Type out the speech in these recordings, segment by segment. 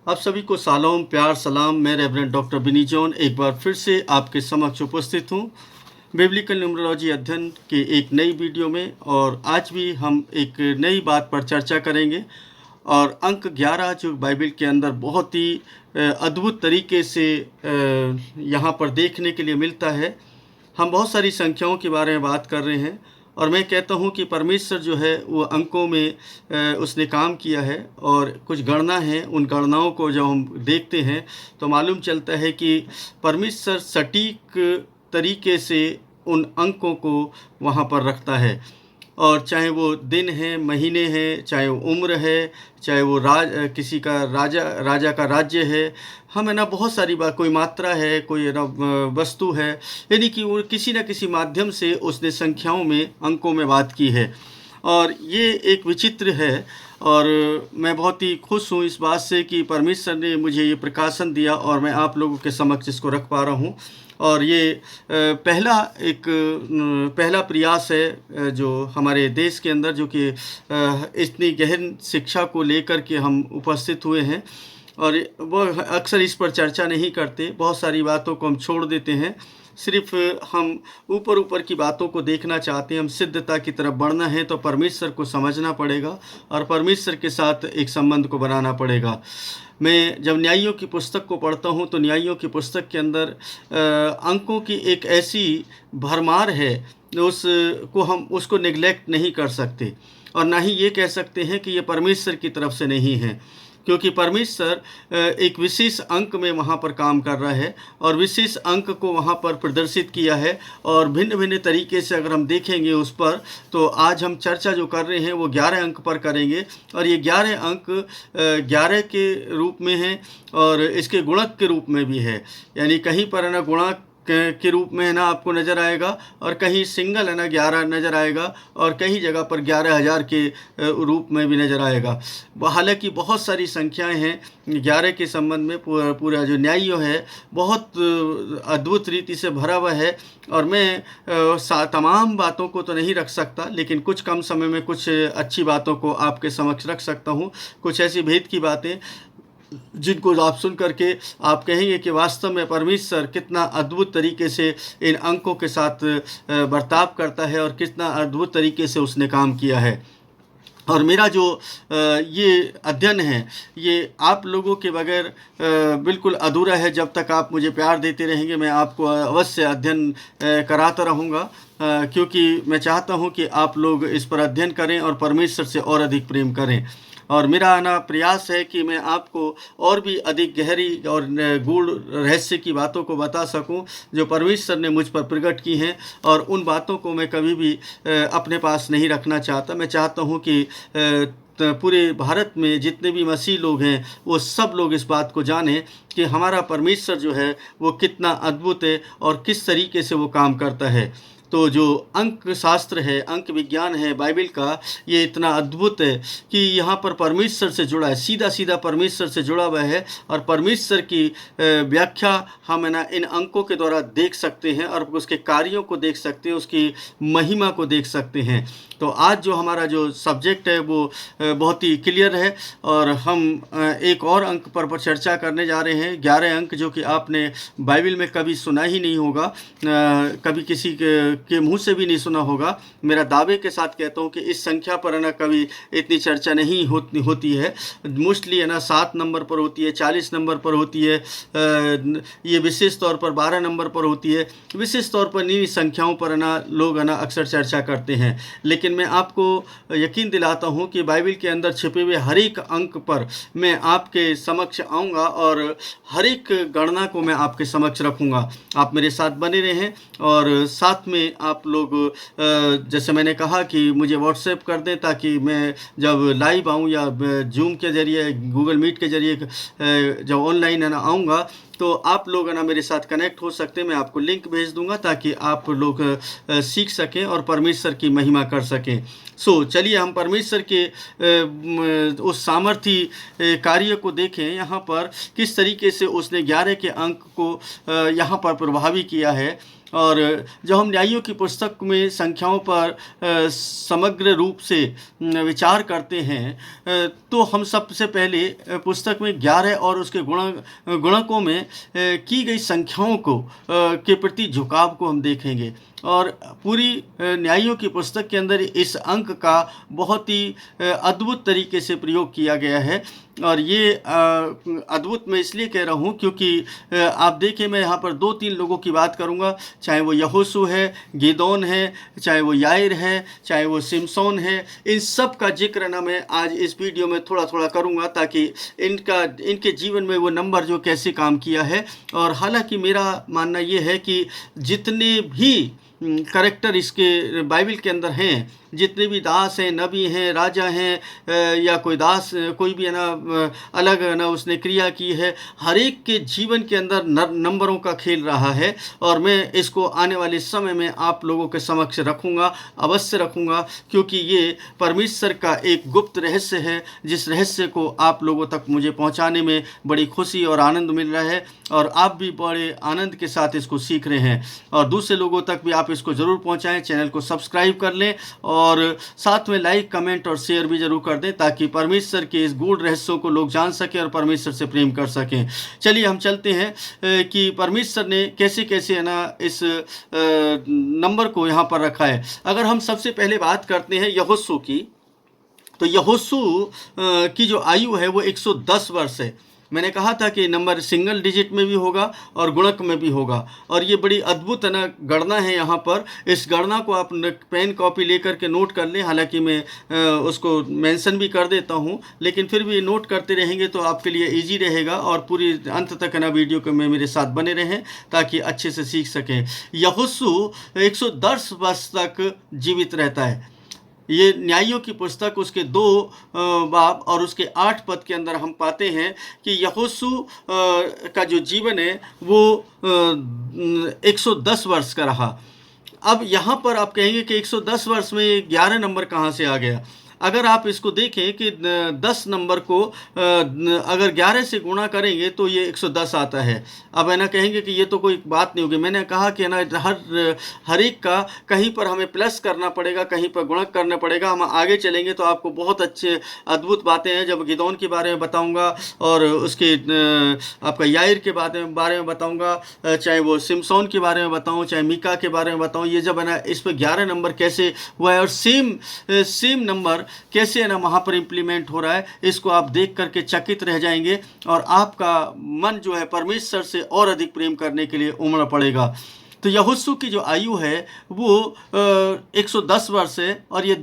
आप सभी को सालों प्यार सलाम। मैं रेवरेंड डॉक्टर बिनी जॉन एक बार फिर से आपके समक्ष उपस्थित हूँ बिब्लिकल न्यूमरोलॉजी अध्ययन के एक नई वीडियो में। और आज भी हम एक नई बात पर चर्चा करेंगे। और अंक 11 जो बाइबल के अंदर बहुत ही अद्भुत तरीके से यहाँ पर देखने के लिए मिलता है। हम बहुत सारी संख्याओं के बारे में बात कर रहे हैं और मैं कहता हूँ कि परमेश्वर जो है वो अंकों में उसने काम किया है। और कुछ गणना है, उन गणनाओं को जब हम देखते हैं तो मालूम चलता है कि परमेश्वर सटीक तरीके से उन अंकों को वहाँ पर रखता है। और चाहे वो दिन है, महीने हैं, चाहे वो उम्र है, चाहे वो किसी का राजा का राज्य है, हम है ना बहुत सारी बात, कोई मात्रा है, कोई ना वस्तु है, यानी कि वो किसी न किसी माध्यम से उसने संख्याओं में, अंकों में बात की है। और ये एक विचित्र है और मैं बहुत ही खुश हूँ इस बात से कि परमेश्वर ने मुझे ये प्रकाशन दिया और मैं आप लोगों के समक्ष इसको रख पा रहा हूँ। और ये पहला प्रयास है जो हमारे देश के अंदर, जो कि इतनी गहन शिक्षा को लेकर के हम उपस्थित हुए हैं। और वो अक्सर इस पर चर्चा नहीं करते, बहुत सारी बातों को हम छोड़ देते हैं, सिर्फ हम ऊपर ऊपर की बातों को देखना चाहते हैं। हम सिद्धता की तरफ बढ़ना है तो परमेश्वर को समझना पड़ेगा और परमेश्वर के साथ एक संबंध को बनाना पड़ेगा। मैं जब न्यायियों की पुस्तक को पढ़ता हूँ तो न्यायियों की पुस्तक के अंदर अंकों की एक ऐसी भरमार है, उसको हम उसको निगलेक्ट नहीं कर सकते और ना ही ये कह सकते हैं कि ये परमेश्वर की तरफ से नहीं है, क्योंकि परमेश्वर एक विशेष अंक में वहाँ पर काम कर रहा है और विशेष अंक को वहाँ पर प्रदर्शित किया है। और भिन्न भिन्न तरीके से अगर हम देखेंगे उस पर, तो आज हम चर्चा जो कर रहे हैं वो 11 अंक पर करेंगे। और ये 11 अंक 11 के रूप में हैं और इसके गुणक के रूप में भी है, यानी कहीं पर है ना गुणक के रूप में है ना आपको नज़र आएगा और कहीं सिंगल है ना 11 नज़र आएगा और कहीं जगह पर 11,000 के रूप में भी नज़र आएगा। हालांकि बहुत सारी संख्याएं हैं 11 के संबंध में। पूरा जो न्याय है बहुत अद्भुत रीति से भरा हुआ है और मैं तमाम बातों को तो नहीं रख सकता, लेकिन कुछ कम समय में कुछ अच्छी बातों को आपके समक्ष रख सकता हूँ। कुछ ऐसी भेद की बातें जिनको आप सुन करके आप कहेंगे कि वास्तव में परमेश्वर कितना अद्भुत तरीके से इन अंकों के साथ बर्ताव करता है और कितना अद्भुत तरीके से उसने काम किया है। और मेरा जो ये अध्ययन है ये आप लोगों के बगैर बिल्कुल अधूरा है। जब तक आप मुझे प्यार देते रहेंगे मैं आपको अवश्य अध्ययन कराता रहूँगा, क्योंकि मैं चाहता हूँ कि आप लोग इस पर अध्ययन करें और परमेश्वर से और अधिक प्रेम करें। और मेरा ना प्रयास है कि मैं आपको और भी अधिक गहरी और गूढ़ रहस्य की बातों को बता सकूं जो परमेश्वर ने मुझ पर प्रकट की हैं। और उन बातों को मैं कभी भी अपने पास नहीं रखना चाहता। मैं चाहता हूं कि पूरे भारत में जितने भी मसीह लोग हैं वो सब लोग इस बात को जानें कि हमारा परमेश्वर जो है वो कितना अद्भुत है और किस तरीके से वो काम करता है। तो जो अंक शास्त्र है, अंक विज्ञान है बाइबल का, ये इतना अद्भुत है कि यहाँ पर परमेश्वर से जुड़ा है, सीधा सीधा परमेश्वर से जुड़ा हुआ है। और परमेश्वर की व्याख्या हम है ना इन अंकों के द्वारा देख सकते हैं और उसके कार्यों को देख सकते हैं, उसकी महिमा को देख सकते हैं। तो आज जो हमारा जो सब्जेक्ट है वो बहुत ही क्लियर है और हम एक और अंक पर चर्चा करने जा रहे हैं। 11 अंक जो कि आपने बाइबल में कभी सुना ही नहीं होगा, कभी किसी के मुंह से भी नहीं सुना होगा। मेरा दावे के साथ कहता हूँ कि इस संख्या पर है ना कभी इतनी चर्चा नहीं होती है। मोस्टली है ना 7 नंबर पर होती है, 40 नंबर पर होती है, ये विशेष तौर पर 12 नंबर पर होती है। विशेष तौर पर इन्हीं संख्याओं पर है ना लोग है ना अक्सर चर्चा करते हैं। लेकिन मैं आपको यकीन दिलाता हूँ कि बाइबल के अंदर छिपे हुए हर एक अंक पर मैं आपके समक्ष आऊँगा और हर एक गणना को मैं आपके समक्ष रखूँगा। आप मेरे साथ बने रहें और साथ में आप लोग जैसे मैंने कहा कि मुझे व्हाट्सएप कर दें ताकि मैं जब लाइव आऊँ या जूम के ज़रिए, गूगल मीट के ज़रिए जब ऑनलाइन है ना आऊँगा तो आप लोग है ना मेरे साथ कनेक्ट हो सकते हैं। मैं आपको लिंक भेज दूँगा ताकि आप लोग सीख सकें और परमेश्वर की महिमा कर सकें। चलिए हम परमेश्वर के उस सामर्थी कार्य को देखें। यहाँ पर किस तरीके से उसने 11 के अंक को यहाँ पर प्रभावी किया है। और जब हम न्यायियों की पुस्तक में संख्याओं पर समग्र रूप से विचार करते हैं, तो हम सबसे पहले पुस्तक में 11 और उसके गुणकों में की गई संख्याओं को के प्रति झुकाव को हम देखेंगे। और पूरी न्यायियों की पुस्तक के अंदर इस अंक का बहुत ही अद्भुत तरीके से प्रयोग किया गया है। और ये अद्भुत मैं इसलिए कह रहा हूँ क्योंकि आप देखें, मैं यहाँ पर 2-3 लोगों की बात करूँगा, चाहे वो यहोशू है, गिदोन है, चाहे वो याईर है, चाहे वो शिमशोन है। इन सब का जिक्र ना मैं आज इस वीडियो में थोड़ा थोड़ा करूँगा ताकि इनके जीवन में वो नंबर जो कैसे काम किया है। और हालांकि मेरा मानना ये है कि जितने भी करेक्टर इसके बाइबल के अंदर हैं, जितने भी दास हैं, नबी हैं, राजा हैं, या कोई दास कोई भी है ना अलग है ना उसने क्रिया की है, हर एक के जीवन के अंदर नंबरों का खेल रहा है। और मैं इसको आने वाले समय में आप लोगों के समक्ष रखूँगा, अवश्य रखूँगा, क्योंकि ये परमेश्वर का एक गुप्त रहस्य है, जिस रहस्य को आप लोगों तक मुझे पहुँचाने में बड़ी खुशी और आनंद मिल रहा है। और आप भी बड़े आनंद के साथ इसको सीख रहे हैं और दूसरे लोगों तक भी आप इसको ज़रूर पहुँचाएँ। चैनल को सब्सक्राइब कर लें और साथ में लाइक, कमेंट और शेयर भी जरूर कर दें ताकि परमेश्वर के इस गूढ़ रहस्यों को लोग जान सकें और परमेश्वर से प्रेम कर सकें। चलिए हम चलते हैं कि परमेश्वर ने कैसे कैसे है ना इस नंबर को यहाँ पर रखा है। अगर हम सबसे पहले बात करते हैं यहोशू की, तो यहोशू की जो आयु है वो 110 वर्ष है। मैंने कहा था कि नंबर सिंगल डिजिट में भी होगा और गुणक में भी होगा। और ये बड़ी अद्भुत है ना गणना है यहाँ पर। इस गणना को आप पेन कॉपी लेकर के नोट कर लें। हालांकि मैं उसको मेंशन भी कर देता हूँ, लेकिन फिर भी नोट करते रहेंगे तो आपके लिए इजी रहेगा। और पूरी अंत तक है ना वीडियो को में मेरे साथ बने रहें ताकि अच्छे से सीख सकें। यहोशू 110 वर्ष तक जीवित रहता है। ये न्यायियों की पुस्तक उसके 2 बाब और उसके 8 पद के अंदर हम पाते हैं कि यहोशू का जो जीवन है वो 110 वर्ष का रहा। अब यहाँ पर आप कहेंगे कि 110 वर्ष में 11 नंबर कहाँ से आ गया। अगर आप इसको देखें कि 10 नंबर को अगर 11 से गुणा करेंगे तो ये 110 आता है। अब है ना कहेंगे कि ये तो कोई बात नहीं होगी। मैंने कहा कि ना हर एक का कहीं पर हमें प्लस करना पड़ेगा, कहीं पर गुणक करना पड़ेगा। हम आगे चलेंगे तो आपको बहुत अच्छे अद्भुत बातें हैं। जब गिदोन के बारे में बताऊँगा और उसके आपका याईर के बारे में बताऊँगा, चाहे वो शिमशोन के बारे में बताऊँ, चाहे मीका के बारे में बताऊँ, ये जब है ना इस पर 11 नंबर कैसे हुआ है और सेम नंबर कैसे है ना वहाँ पर इम्प्लीमेंट हो रहा है, इसको आप देख करके चकित रह जाएंगे और आपका मन जो है परमेश्वर से और अधिक प्रेम करने के लिए उमड़ पड़ेगा। तो यहोशू की जो आयु है वो 110 वर्ष है और ये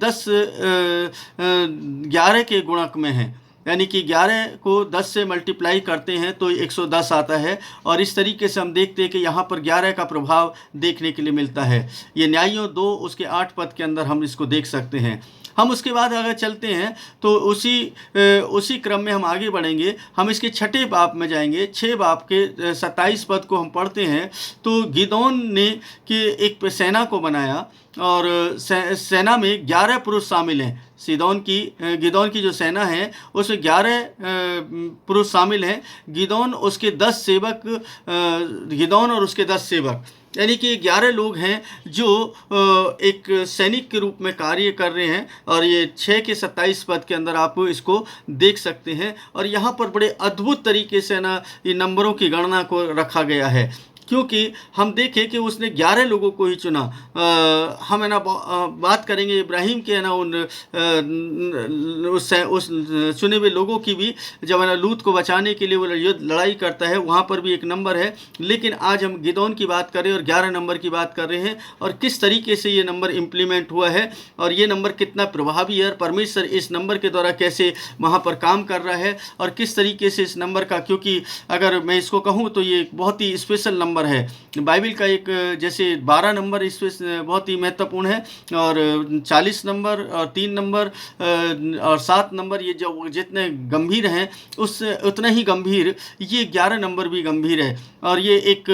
11 के गुणक में है। यानी कि 11 को 10 से मल्टीप्लाई करते हैं तो 110 आता है। और इस तरीके से हम देखते हैं कि यहाँ पर 11 का प्रभाव देखने के लिए मिलता है। ये न्यायियों 2 उसके 8 पद के अंदर हम इसको देख सकते हैं। हम उसके बाद अगर चलते हैं तो उसी क्रम में हम आगे बढ़ेंगे। हम इसके 6ठे बाब में जाएंगे। 6 बाब के 27 पद को हम पढ़ते हैं तो गिदोन ने कि एक सेना को बनाया और सेना में 11 पुरुष शामिल हैं। गिदोन की जो सेना है उसमें 11 पुरुष शामिल हैं। गिदोन और उसके 10 सेवक, यानी कि 11 लोग हैं जो एक सैनिक के रूप में कार्य कर रहे हैं। और ये 6 के 27 पद के अंदर आप इसको देख सकते हैं। और यहाँ पर बड़े अद्भुत तरीके से ना ये नंबरों की गणना को रखा गया है, क्योंकि हम देखें कि उसने 11 लोगों को ही चुना। हम है ना बात करेंगे इब्राहिम के है ना उस चुने हुए लोगों की भी। जब है ना लूत को बचाने के लिए वो लड़ाई करता है, वहाँ पर भी एक नंबर है। लेकिन आज हम गिदोन की बात कर रहे हैं और 11 नंबर की बात कर रहे हैं और किस तरीके से ये नंबर इम्प्लीमेंट हुआ है और ये नंबर कितना प्रभावी है और परमेश्वर इस नंबर के द्वारा कैसे वहाँ पर काम कर रहा है और किस तरीके से इस नंबर का, क्योंकि अगर मैं इसको कहूँ तो ये बहुत ही स्पेशल नंबर नंबर है। बाइबिल का एक जैसे 12 नंबर इसमें बहुत ही महत्वपूर्ण है, और 40 नंबर और 3 नंबर और 7 नंबर, ये जो जितने गंभीर हैं उस उतना ही गंभीर ये 11 नंबर भी गंभीर है। और ये एक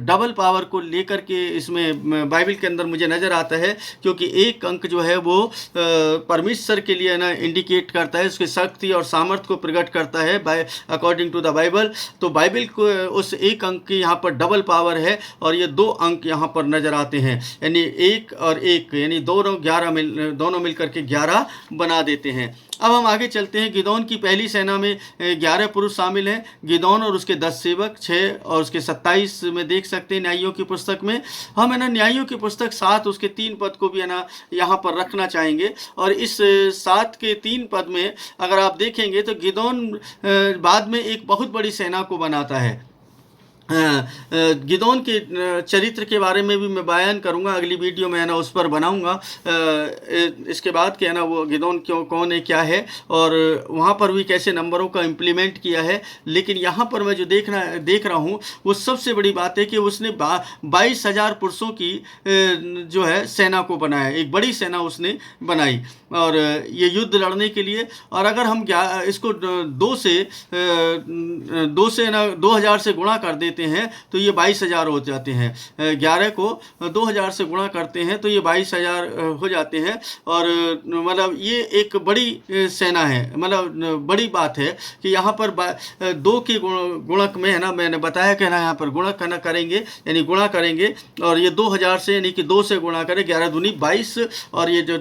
डबल पावर को लेकर के इसमें बाइबिल के अंदर मुझे नज़र आता है, क्योंकि एक अंक जो है वो परमेश्वर के लिए ना इंडिकेट करता है, उसकी शक्ति और सामर्थ्य को प्रकट करता है अकॉर्डिंग टू द बाइबल। तो बाइबिल को उस एक अंक की यहाँ पर डबल पावर है, और ये 2 अंक यहाँ पर नज़र आते हैं, यानी 1 और 1 यानी दोनों मिलकर के 11 बना देते हैं। अब हम आगे चलते हैं। गिदोन की पहली सेना में 11 पुरुष शामिल हैं। गिदोन और उसके 10 सेवक, 6 और उसके 27 में देख सकते हैं न्यायियों की पुस्तक में। हम है ना न्यायियों की पुस्तक 7 उसके 3 पद को भी है ना यहाँ पर रखना चाहेंगे। और इस 7 के 3 पद में अगर आप देखेंगे तो गिदोन बाद में एक बहुत बड़ी सेना को बनाता है। गिदोन के चरित्र के बारे में भी मैं बयान करूंगा, अगली वीडियो में है ना उस पर बनाऊंगा। इसके बाद क्या है ना वो गिदोन कौन है, क्या है, और वहाँ पर भी कैसे नंबरों का इम्प्लीमेंट किया है। लेकिन यहाँ पर मैं जो देख रहा हूँ वो सबसे बड़ी बात है कि उसने 22,000 पुरुषों की जो है सेना को बनाया, एक बड़ी सेना उसने बनाई, और ये युद्ध लड़ने के लिए। और अगर हम इसको 2 से ना 2,000 से गुणा कर देते हैं तो ये 22,000 हो जाते हैं। 11 को 2,000 से गुणा करते हैं तो ये 22,000 हो जाते हैं। और मतलब ये एक बड़ी सेना है, मतलब बड़ी बात है कि यहाँ पर 2 के गुणक में है ना, मैंने बताया कि ना यहाँ पर गुणक है ना करेंगे, यानी गुणा करेंगे, और ये 2,000 से यानी कि 2 से गुणा करें, 11 दूनी 22, और ये जो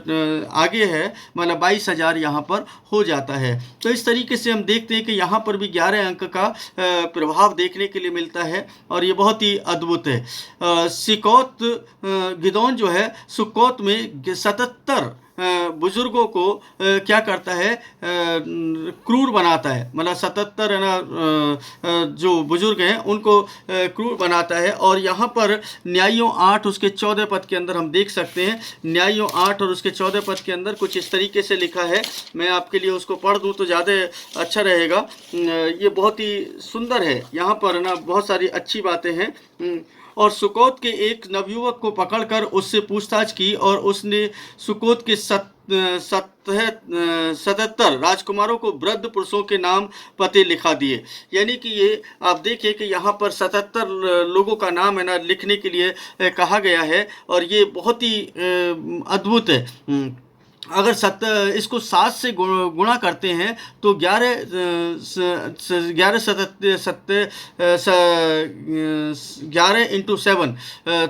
आगे है मतलब 22,000 यहाँ पर हो जाता है। तो इस तरीके से हम देखते हैं कि यहाँ पर भी 11 अंक का प्रभाव देखने के लिए मिलता है, और ये बहुत ही अद्भुत है। सिकोत गिदोन जो है सुकोत में 77 बुजुर्गों को क्या करता है, क्रूर बनाता है, मतलब 77 है ना जो बुजुर्ग हैं उनको क्रूर बनाता है। और यहाँ पर न्यायियों 8 उसके 14 पद के अंदर हम देख सकते हैं, न्यायियों 8 और उसके 14 पद के अंदर कुछ इस तरीके से लिखा है। मैं आपके लिए उसको पढ़ दूँ तो ज़्यादा अच्छा रहेगा। ये बहुत ही सुंदर है, यहाँ पर ना बहुत सारी अच्छी बातें हैं। और सुकोत के एक नवयुवक को पकड़कर उससे पूछताछ की, और उसने सुकोत के 77 राजकुमारों को वृद्ध पुरुषों के नाम पते लिखा दिए। यानी कि ये आप देखिए कि यहाँ पर 77 लोगों का नाम है ना लिखने के लिए कहा गया है, और ये बहुत ही अद्भुत है। अगर इसको 7 से गुणा करते हैं तो 11 इंटू 7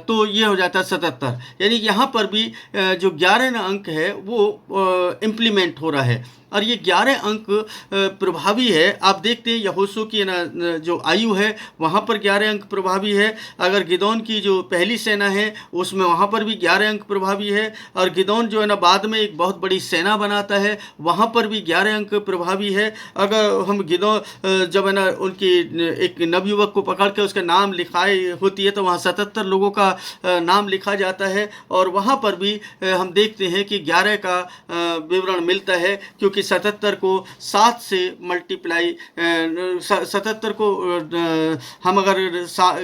तो ये हो जाता है 77। यानी यहाँ पर भी जो 11 अंक है वो इम्प्लीमेंट हो रहा है, और ये 11 अंक प्रभावी है। आप देखते हैं यहोशू की ना जो आयु है वहाँ पर 11 अंक प्रभावी है। अगर गिदोन की जो पहली सेना है उसमें वहाँ पर भी 11 अंक प्रभावी है, और गिदोन जो है ना बाद में एक बहुत बड़ी सेना बनाता है वहाँ पर भी 11 अंक प्रभावी है। अगर हम गिदोन जब है ना उनकी एक नवयुवक को पकड़ के उसका नाम लिखाई होती है तो वहाँ 77 लोगों का नाम लिखा जाता है, और वहाँ पर भी हम देखते हैं कि 11 का विवरण मिलता है, क्योंकि 77 को 7 से मल्टीप्लाई 77 को हम अगर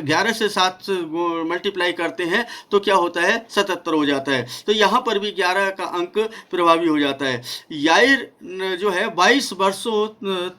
11 से 7 मल्टीप्लाई करते हैं तो क्या होता है 77 हो जाता है। तो यहाँ पर भी 11 का अंक प्रभावी हो जाता है। याईर जो है 22 वर्षों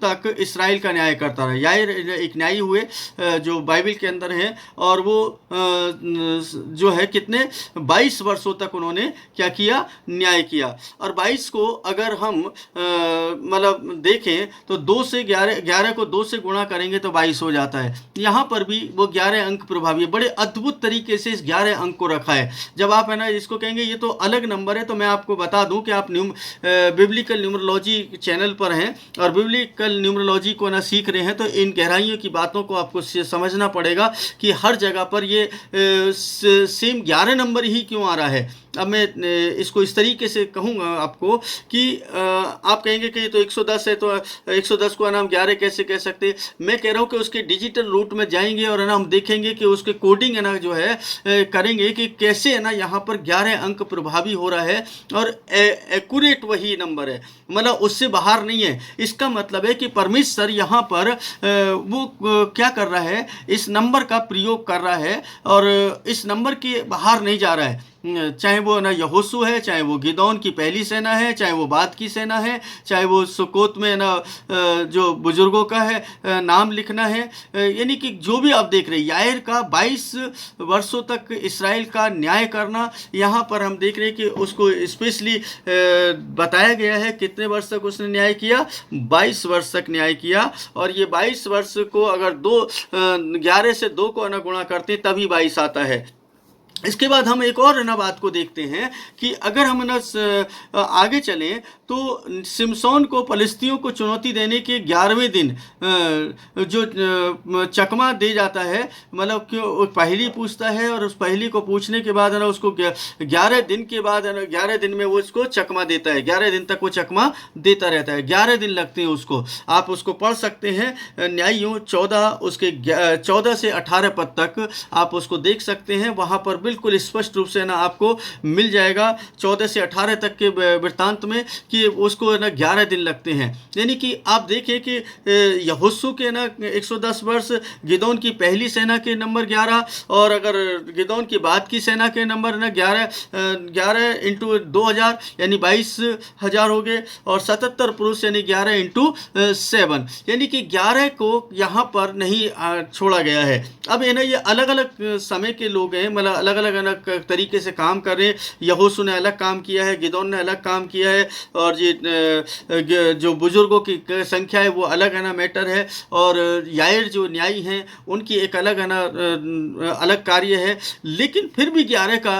तक इसराइल का न्याय करता रहा। याईर एक न्यायी हुए जो बाइबल के अंदर हैं, और वो जो है कितने 22 वर्षों तक उन्होंने क्या किया, न्याय किया। और 22 को अगर हम मतलब देखें तो 2 से 11 को 2 से गुणा करेंगे तो 22 हो जाता है। यहाँ पर भी वो 11 अंक प्रभावी है। बड़े अद्भुत तरीके से इस 11 अंक को रखा है। जब आप है ना इसको कहेंगे ये तो अलग नंबर है, तो मैं आपको बता दूं कि आप बिब्लिकल न्यूमरोलॉजी चैनल पर हैं और बिब्लिकल न्यूमरोलॉजी को ना सीख रहे हैं, तो इन गहराइयों की बातों को आपको समझना पड़ेगा कि हर जगह पर ये सेम 11 नंबर ही क्यों आ रहा है। अब मैं इसको इस तरीके से कहूँगा आपको कि आप कहेंगे कि ये तो 110 है, तो 110 को है ना हम 11 कैसे कह सकते हैं। मैं कह रहा हूँ कि उसके डिजिटल रूट में जाएंगे और है ना हम देखेंगे कि उसके कोडिंग है ना जो है करेंगे कि कैसे है ना यहाँ पर 11 अंक प्रभावी हो रहा है और एक्यूरेट वही नंबर है, मतलब उससे बाहर नहीं है। इसका मतलब है कि परमेश्वर यहाँ पर वो क्या कर रहा है, इस नंबर का प्रयोग कर रहा है और इस नंबर के बाहर नहीं जा रहा है। चाहे वो ना यहोशू है, चाहे वो गिदौन की पहली सेना है, चाहे वो बाद की सेना है, चाहे वो सुकोत में ना जो बुजुर्गों का है नाम लिखना है, यानी कि जो भी आप देख रहे हैं, यायर का 22 वर्षों तक इसराइल का न्याय करना, यहाँ पर हम देख रहे हैं कि उसको स्पेशली बताया गया है कितने वर्ष तक उसने न्याय किया, 22 वर्ष तक न्याय किया। और ये 22 वर्ष को अगर 11 से 2 को ना गुणा करते तभी 22 आता है। इसके बाद हम एक और ना बात को देखते हैं कि अगर हम ना आगे चलें तो सिमसोन को फलिस्तियों को चुनौती देने के 11वें दिन जो चकमा दे जाता है, मतलब कि पहली पूछता है और उस पहली को पूछने के बाद है ना उसको 11 दिन के बाद है ना 11 दिन में वो इसको चकमा देता है। 11 दिन तक वो चकमा देता रहता है, 11 दिन लगते हैं उसको। आप उसको पढ़ सकते हैं न्यायियों 14 उसके 14 से 18 पद तक आप उसको देख सकते हैं। वहाँ पर बिल्कुल स्पष्ट रूप से ना आपको मिल जाएगा 14 से 18 तक के वृत्तांत में कि उसको ना 11 दिन लगते हैं। यानी कि आप देखें कि यहोशू के ना 110 वर्ष, गिदोन की पहली सेना के नंबर 11, और अगर गिदोन की बाद की सेना के नंबर ना 11 इंटू 2000 यानी 22,000 हो गए, और 77 पुरुष यानी 11 इंटू 7 यानी कि 11 को यहाँ पर नहीं छोड़ा गया है। अब है ना ये अलग अलग समय के लोग हैं, मतलब अलग अलग तरीके से काम कर रहे हैं। यहोशू ने अलग काम किया है, गिदोन ने अलग काम किया है, और ये जो बुजुर्गों की संख्या है वो अलग है ना मैटर है, और यायर जो न्यायी हैं उनकी एक अलग है ना अलग कार्य है, लेकिन फिर भी 11 का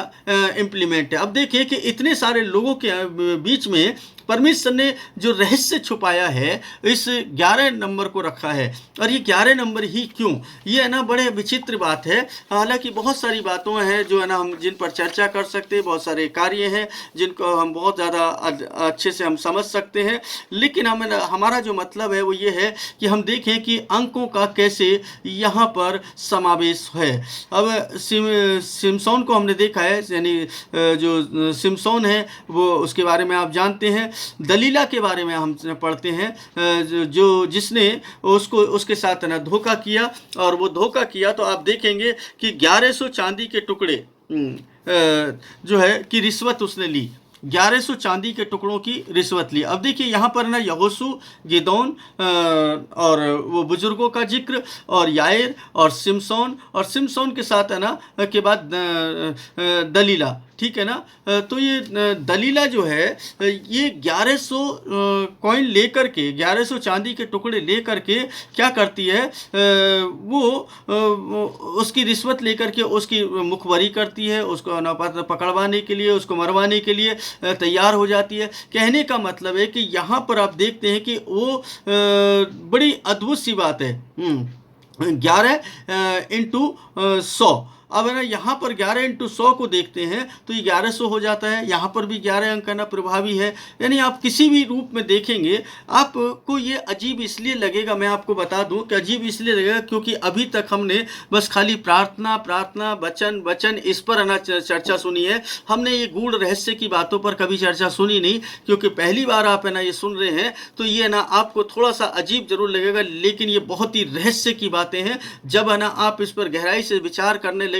इम्प्लीमेंट है। अब देखिए कि इतने सारे लोगों के बीच में परमेश्वर ने जो रहस्य छुपाया है इस 11 नंबर को रखा है। और ये 11 नंबर ही क्यों, ये है ना बड़े विचित्र बात है। हालांकि बहुत सारी बातों हैं जो है ना हम जिन पर चर्चा कर सकते हैं, बहुत सारे कार्य हैं जिनको हम बहुत ज़्यादा अच्छे से हम समझ सकते हैं, लेकिन हमारा जो मतलब है वो ये है कि हम देखें कि अंकों का कैसे यहाँ पर समावेश है। अब सिमसोन को हमने देखा है, यानी जो सिमसोन है वो उसके बारे में आप जानते हैं। दलीला के बारे में हम पढ़ते हैं जो जिसने उसके साथ ना धोखा किया, और वो धोखा किया तो आप देखेंगे कि 1100 चांदी के टुकड़े जो है कि रिश्वत उसने ली, 1100 चांदी के टुकड़ों की रिश्वत ली। अब देखिए यहाँ पर ना यहोशू, गिदोन और वो बुजुर्गों का जिक्र, और यायर और सिमसोन के साथ है ना के बाद दलीला, ठीक है ना। तो ये दलीला जो है ये 1100 कॉइन लेकर के, 1100 चांदी के टुकड़े लेकर के क्या करती है, वो उसकी रिश्वत लेकर के उसकी मुखबरी करती है, उसको पकड़वाने के लिए, उसको मरवाने के लिए तैयार हो जाती है। कहने का मतलब है कि यहाँ पर आप देखते हैं कि वो बड़ी अद्भुत सी बात है। 11 इंटू 100, अब है ना यहाँ पर 11 इंटू 100 को देखते हैं तो ये 1100 हो जाता है। यहाँ पर भी 11 अंक ना प्रभावी है। यानी आप किसी भी रूप में देखेंगे आपको ये अजीब इसलिए लगेगा, मैं आपको बता दूं कि अजीब इसलिए लगेगा क्योंकि अभी तक हमने बस खाली प्रार्थना वचन इस पर है ना चर्चा सुनी है। हमने ये गूढ़ रहस्य की बातों पर कभी चर्चा सुनी नहीं, क्योंकि पहली बार आप है ना ये सुन रहे हैं तो ये ना आपको थोड़ा सा अजीब जरूर लगेगा, लेकिन ये बहुत ही रहस्य की बातें हैं। जब है ना आप इस पर गहराई से विचार करने लगेंगे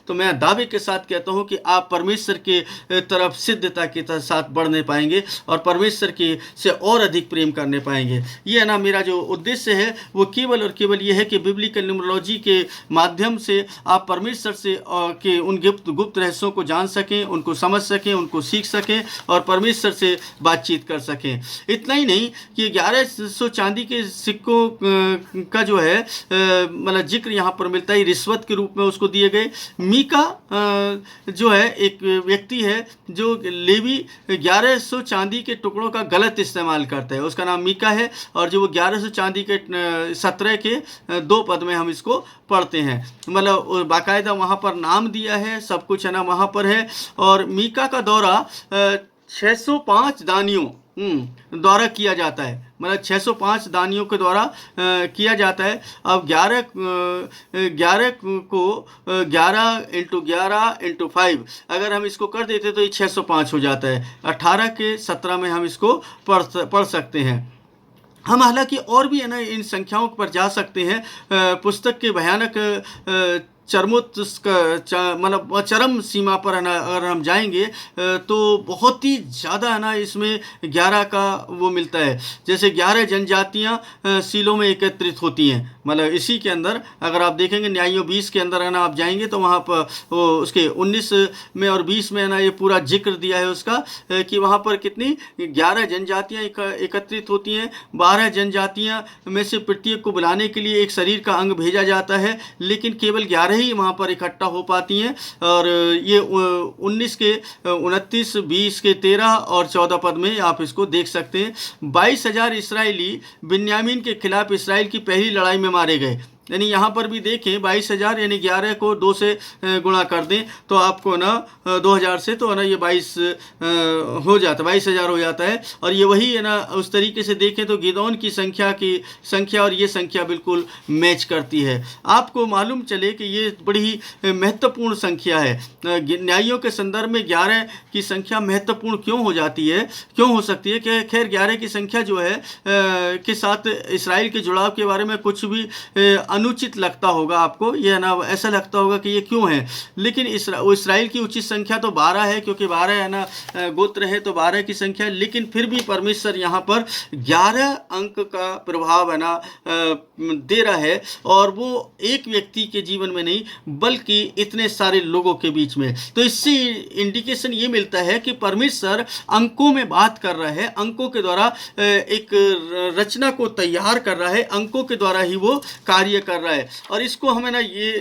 तो मैं दावे के साथ कहता हूं कि आप परमेश्वर के तरफ सिद्धता के साथ बढ़ने पाएंगे और परमेश्वर के से और अधिक प्रेम करने पाएंगे। ये है ना मेरा जो उद्देश्य है वो केवल और केवल ये है कि बिब्लिकल न्यूमरोलॉजी के माध्यम से आप परमेश्वर से के उन गुप्त रहस्यों को जान सकें, उनको समझ सकें, उनको सीख सकें और परमेश्वर से बातचीत कर सकें। इतना ही नहीं कि 1100 चांदी के सिक्कों का जो है मतलब जिक्र यहाँ पर मिलता है, रिश्वत के रूप में उसको दिए गए। गए। मीका जो है एक व्यक्ति है जो लेवी 1100 चांदी के टुकड़ों का गलत इस्तेमाल करता है, उसका नाम मीका है। और जो वो 1100 चांदी के 17 के 2 पद में हम इसको पढ़ते हैं, मतलब बाकायदा वहाँ पर नाम दिया है, सब कुछ है ना वहाँ पर है। और मीका का दौरा 605 दानियों द्वारा किया जाता है, मतलब 605 दानियों के द्वारा किया जाता है। अब 11 को 11 × 11 × 5 अगर हम इसको कर देते तो ये 605 हो जाता है। 18 के 17 में हम इसको पढ़ सकते हैं। हम हालांकि और भी है ना इन संख्याओं पर जा सकते हैं। पुस्तक के भयानक मतलब चरम सीमा पर है ना अगर हम जाएंगे तो बहुत ही ज़्यादा है ना इसमें 11 का वो मिलता है। जैसे 11 जनजातियाँ सीलों में एकत्रित होती हैं, मतलब इसी के अंदर अगर आप देखेंगे न्यायों 20 के अंदर है ना आप जाएंगे तो वहाँ पर उसके 19 में और 20 में है ना ये पूरा जिक्र दिया है उसका कि वहाँ पर कितनी 11 जनजातियाँ एकत्रित होती हैं। 12 जनजातियाँ में से प्रत्येक को बुलाने के लिए एक शरीर का अंग भेजा जाता है, लेकिन केवल 11 ही वहाँ पर इकट्ठा हो पाती हैं। और ये 19 के 29, 20 के 13 और 14 पद में आप इसको देख सकते हैं। 22,000 इसराइली बिन्यामीन के खिलाफ इसराइल की पहली लड़ाई में मारे गए। यानी यहाँ पर भी देखें 22,000 यानी 11 को 2 से गुणा कर दें तो आपको ना 2,000 से तो है ना ये 22 हो जाता है, 22,000 हो जाता है। और ये वही है ना उस तरीके से देखें तो गिदोन की संख्या और ये संख्या बिल्कुल मैच करती है। आपको मालूम चले कि ये बड़ी ही महत्वपूर्ण संख्या है। न्यायों के संदर्भ में 11 की संख्या महत्वपूर्ण क्यों हो जाती है, क्यों हो सकती है कि खैर 11 की संख्या जो है के साथ इसराइल के जुड़ाव के बारे में कुछ भी अनुचित लगता होगा आपको, ये ना ऐसा लगता होगा कि ये क्यों है। लेकिन इसराइल की उचित संख्या तो 12 है, क्योंकि 12 है ना गोत्र है तो 12 की संख्या। लेकिन फिर भी परमेश्वर यहाँ पर 11 अंक का प्रभाव है ना दे रहा है, और वो एक व्यक्ति के जीवन में नहीं बल्कि इतने सारे लोगों के बीच में। तो इससे इंडिकेशन ये मिलता है कि परमेश्वर अंकों में बात कर रहा है, अंकों के द्वारा एक रचना को तैयार कर रहा है, अंकों के द्वारा ही वो कार्य कर रहा है। और इसको हमें ना ये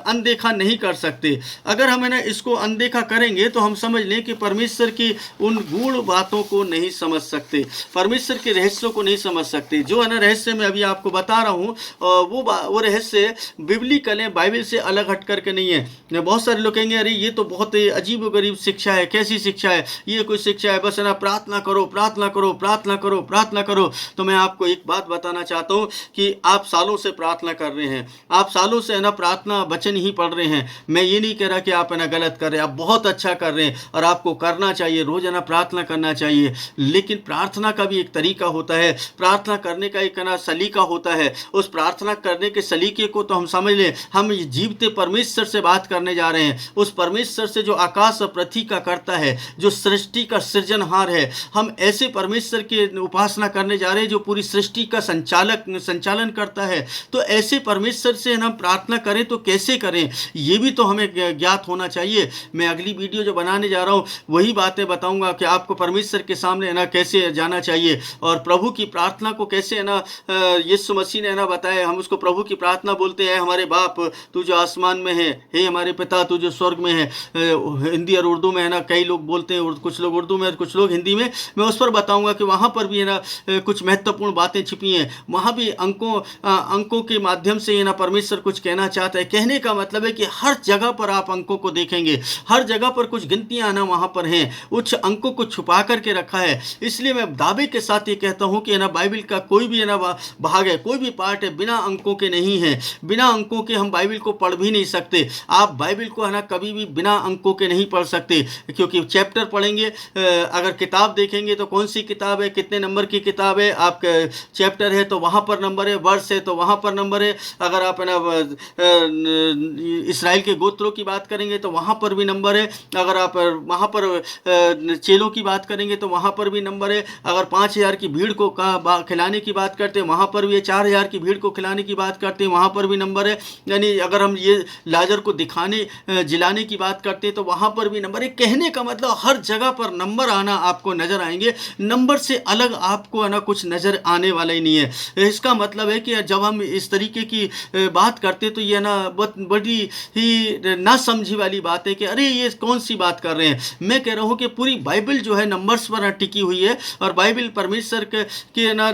अनदेखा नहीं कर सकते। अगर हमें ना इसको अनदेखा करेंगे तो हम समझ लें कि परमेश्वर की उन गूढ़ बातों को नहीं समझ सकते, परमेश्वर के रहस्यों को नहीं समझ सकते। जो है ना रहस्य मैं अभी आपको बता रहा हूँ वो रहस्य बिब्लिकल है, बाइबल से अलग हट करके नहीं है। बहुत सारे लोग कहेंगे अरे ये तो बहुत अजीब व गरीब शिक्षा है, कैसी शिक्षा है, ये कोई शिक्षा है, बस है ना प्रार्थना करो प्रार्थना करो प्रार्थना करो प्रार्थना करो। तो मैं आपको एक बात बताना चाहता हूँ कि आप सालों से प्रार्थना कर रहे हैं, आप सालों से है ना प्रार्थना वचन ही पढ़ रहे हैं। मैं ये नहीं कह रहा कि आप है ना गलत कर रहे हैं, आप बहुत अच्छा कर रहे हैं और आपको करना चाहिए, रोज है ना प्रार्थना करना चाहिए। लेकिन प्रार्थना का भी एक तरीका होता है, प्रार्थना करने का एक ना सलीका होता है। उस प्रार्थना करने के सलीके को तो हम समझ लें, हम जीवते परमेश्वर से बात करने जा रहे हैं, उस परमेश्वर से जो आकाश और पृथ्वी का करता है, जो सृष्टि का सृजनहार है। हम ऐसे परमेश्वर की उपासना करने जा रहे हैं जो पूरी सृष्टि का संचालन करता है। तो ऐसे परमेश्वर से हम प्रार्थना करें तो कैसे करें, ये भी तो हमें ज्ञात होना चाहिए। मैं अगली वीडियो जो बनाने जा रहा हूँ वही बातें बताऊंगा कि आपको परमेश्वर के सामने है ना कैसे जाना चाहिए, और प्रभु की प्रार्थना को कैसे है ना यीशु मसीह ने है ना बताया। हम उसको प्रभु की प्रार्थना बोलते हैं, हमारे बाप तू जो आसमान में है, हे हमारे पिता तू जो स्वर्ग में है। हिंदी और उर्दू में है ना कई लोग बोलते हैं, कुछ लोग उर्दू में और कुछ लोग हिंदी में। मैं उस पर बताऊंगा कि वहाँ पर भी है ना कुछ महत्वपूर्ण बातें छिपी हैं। वहाँ भी अंकों के माध्यम से है ना परमेश्वर कुछ कहना चाहता है। कहने का मतलब है कि हर जगह पर आप अंकों को देखेंगे, हर जगह पर कुछ गिनतियाँ ना वहाँ पर हैं, उच्च अंकों को छुपा करके रखा है। इसलिए मैं दावे के साथ ये कहता हूँ कि है ना बाइबल का कोई भी है ना भाग है, कोई भी पार्ट है बिना अंकों के नहीं है। बिना अंकों के हम बाइबल को पढ़ भी नहीं सकते। आप बाइबल को है ना कभी भी बिना अंकों के नहीं पढ़ सकते, क्योंकि चैप्टर पढ़ेंगे, अगर किताब देखेंगे तो कौन सी किताब है, कितने नंबर की किताब है, आप चैप्टर है तो वहाँ पर नंबर है, वर्ष है तो वहाँ पर नंबर है। अगर आप है ना इसराइल के गोत्रों की बात करेंगे तो वहाँ पर भी नंबर है। अगर आप वहाँ पर चेलों की बात करेंगे तो वहाँ पर भी नंबर है। अगर 5,000 की भीड़ को खिलाने की बात करते हैं वहाँ पर भी, 4,000 की भीड़ को खिलाने की बात करते हैं वहाँ पर भी नंबर है। यानी अगर हम ये लाजर को जिलाने की बात करते हैं तो वहाँ पर भी नंबर है। कहने का मतलब हर जगह पर नंबर आना आपको नजर आएंगे, नंबर से अलग आपको है ना कुछ नजर आने वाला ही नहीं है। इसका मतलब है कि जब हम इस तरीके की बात करते तो ये ना बहुत बड़ी ही ना समझी वाली बात है कि अरे ये कौन सी बात कर रहे हैं। मैं कह रहा हूँ कि पूरी बाइबल जो है नंबर्स पर ना टिकी हुई है, और बाइबल परमेश्वर के ना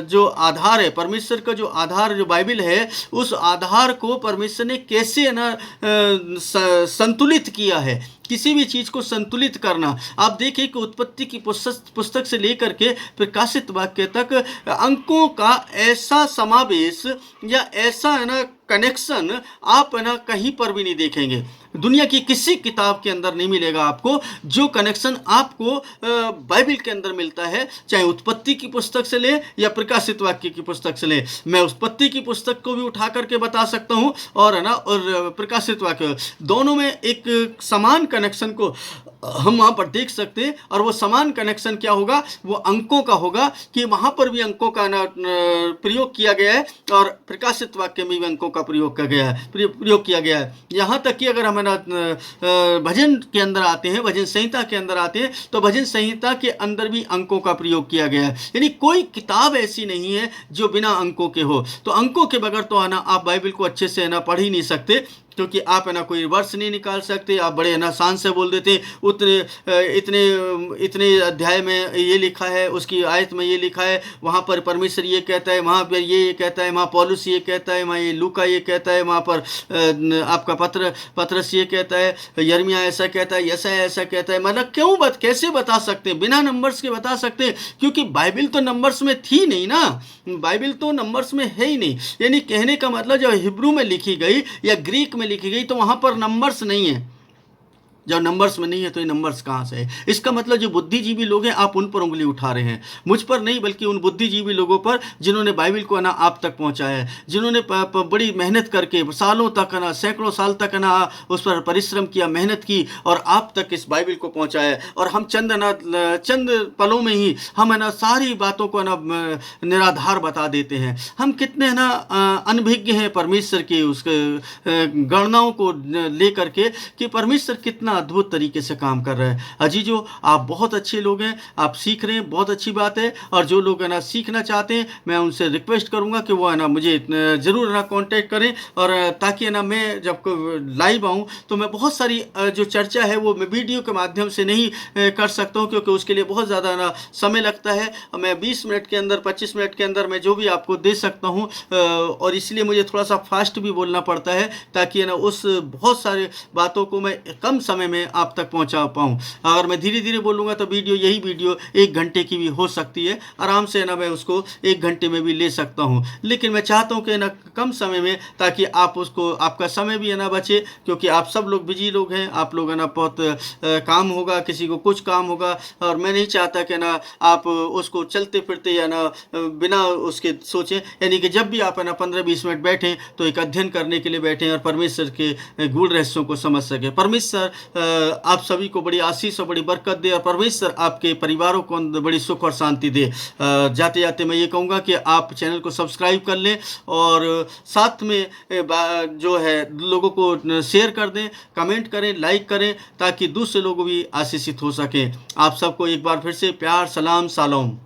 जो आधार है, परमेश्वर का जो आधार जो बाइबल है, उस आधार को परमेश्वर ने कैसे ना संतुलित किया है। किसी भी चीज को संतुलित करना, आप देखिए कि उत्पत्ति की पुस्तक से लेकर के प्रकाशित वाक्य तक अंकों का ऐसा समावेश या ऐसा है ना कनेक्शन आप है ना कहीं पर भी नहीं देखेंगे। दुनिया की किसी किताब के अंदर नहीं मिलेगा आपको जो कनेक्शन आपको बाइबल के अंदर मिलता है, चाहे उत्पत्ति की पुस्तक से ले या प्रकाशित वाक्य की पुस्तक से ले। मैं उत्पत्ति की पुस्तक को भी उठा करके बता सकता हूँ, और है ना और प्रकाशित वाक्य, दोनों में एक समान कनेक्शन को हम वहाँ पर देख सकते हैं। और वो समान कनेक्शन क्या होगा, वो अंकों का होगा कि वहाँ पर भी अंकों का ना प्रयोग किया गया है, और प्रकाशित वाक्य में भी अंकों का प्रयोग किया गया है। यहाँ तक कि अगर हम ना भजन के अंदर आते हैं, भजन संहिता के अंदर आते हैं, तो भजन संहिता के अंदर भी अंकों का प्रयोग किया गया है। यानी कोई किताब ऐसी नहीं है जो बिना अंकों के हो। तो अंकों के बगैर तो है ना आप बाइबल को अच्छे से है ना पढ़ ही नहीं सकते, क्योंकि आप है ना कोई वर्ष नहीं निकाल सकते। आप बड़े है ना शान से बोल देते उतने इतने इतने अध्याय में ये लिखा है, उसकी आयत में ये लिखा है, वहाँ पर परमेश्वर ये कहता है, वहाँ पर ये कहता है, वहाँ पौलुस ये कहता है, वहाँ ये लूका ये कहता है, वहाँ पर आपका पत्रस ये कहता है, यिर्मयाह ऐसा कहता है, यशायाह ऐसा कहता है। मतलब कैसे बता सकते हैं, बिना नंबर्स के बता सकते हैं, क्योंकि बाइबल तो नंबर्स में थी नहीं ना, बाइबल तो नंबर्स में है ही नहीं। यानी कहने का मतलब जब हिब्रू में लिखी गई या ग्रीक में लिखी गई तो वहां पर नंबर्स नहीं है। जब नंबर्स में नहीं है तो ये नंबर्स कहाँ से है? इसका मतलब जो बुद्धिजीवी लोग हैं आप उन पर उंगली उठा रहे हैं, मुझ पर नहीं बल्कि उन बुद्धिजीवी लोगों पर जिन्होंने बाइबल को ना आप तक पहुंचाया है, जिन्होंने बड़ी मेहनत करके सालों तक ना सैकड़ों साल तक ना उस पर परिश्रम किया, मेहनत की और आप तक इस बाइबल को पहुंचाया है। और हम चंद पलों में ही हम है ना सारी बातों को ना निराधार बता देते हैं। हम कितने ना अनभिज्ञ हैं परमेश्वर की उसके गणनाओं को लेकर के कि परमेश्वर कितना अद्भुत तरीके से काम कर रहे हैं। अजीजों, आप बहुत अच्छे लोग हैं, आप सीख रहे हैं, बहुत अच्छी बात है। और जो लोग है ना सीखना चाहते हैं, मैं उनसे रिक्वेस्ट करूंगा कि वो है ना मुझे ज़रूर ना कांटेक्ट करें, और ताकि है ना मैं जब लाइव आऊँ तो मैं बहुत सारी जो चर्चा है वो मैं वीडियो के माध्यम से नहीं कर सकता हूँ, क्योंकि उसके लिए बहुत ज़्यादा ना समय लगता है। मैं 20 मिनट के अंदर 25 मिनट के अंदर मैं जो भी आपको दे सकता हूँ, और इसलिए मुझे थोड़ा सा फास्ट भी बोलना पड़ता है ताकि है ना उस बहुत सारे बातों को मैं कम समय में आप तक पहुंचा पाऊं। अगर मैं धीरे धीरे बोलूँगा तो यही वीडियो 1 घंटे की भी हो सकती है, आराम से ना मैं उसको 1 घंटे में भी ले सकता हूं। लेकिन मैं चाहता हूं कि ना कम समय में, ताकि आप उसको आपका समय भी है ना बचे, क्योंकि आप सब लोग बिजी लोग हैं, आप लोग है ना बहुत काम होगा, किसी को कुछ काम होगा, और मैं नहीं चाहता कि ना आप उसको चलते फिरते या ना बिना उसके सोचें। यानी कि जब भी आप है ना 15-20 मिनट बैठें तो एक अध्ययन करने के लिए बैठें और परमेश्वर के गूढ़ रहस्यों को समझ सकें। परमेश्वर आप सभी को बड़ी आशीष और बड़ी बरकत दे, और परमेश्वर आपके परिवारों को बड़ी सुख और शांति दे। जाते जाते मैं ये कहूँगा कि आप चैनल को सब्सक्राइब कर लें, और साथ में जो है लोगों को शेयर कर दें, कमेंट करें, लाइक करें, ताकि दूसरे लोग भी आशीषित हो सकें। आप सबको एक बार फिर से प्यार, सलाम, शालोम।